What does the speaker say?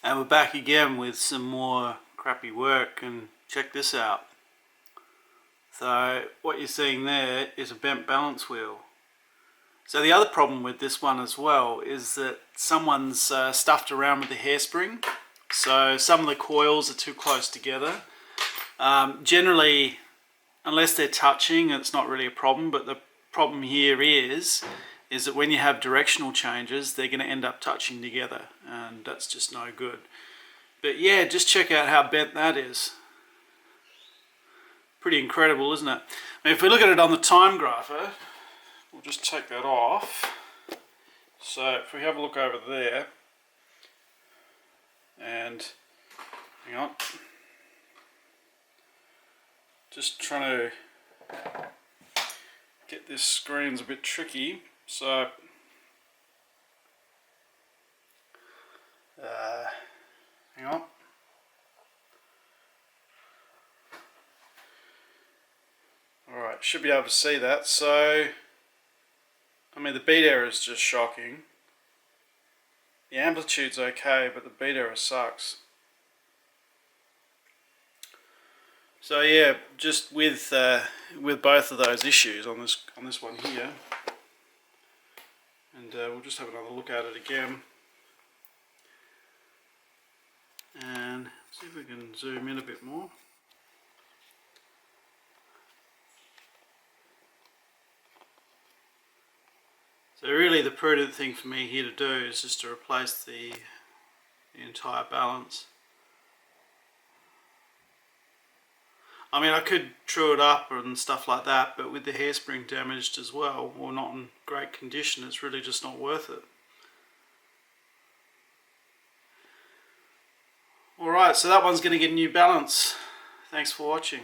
And we're back again with some more crappy work, and check this out. So what you're seeing there is a bent balance wheel. So the other problem with this one as well is that someone's stuffed around with the hairspring. So some of the coils are too close together. Generally, unless they're touching, it's not really a problem, but the problem here is that when you have directional changes, they're going to end up touching together, and that's just no good. But yeah, just check out how bent that is. Pretty incredible, isn't it? I mean, if we look at it on the time grapher, we'll just take that off. So if we have a look over there, and hang on, just trying to get this screen's a bit tricky. So hang on. Alright, should be able to see that. So I mean, the beat error is just shocking. The amplitude's okay, but the beat error sucks. So yeah, just with both of those issues on this one here, and we'll just have another look at it again, and see if we can zoom in a bit more. So really the prudent thing for me here to do is just to replace the entire balance. I mean, I could true it up and stuff like that, but with the hairspring damaged as well, or not in great condition, it's really just not worth it. Alright, so that one's going to get a new balance. Thanks for watching.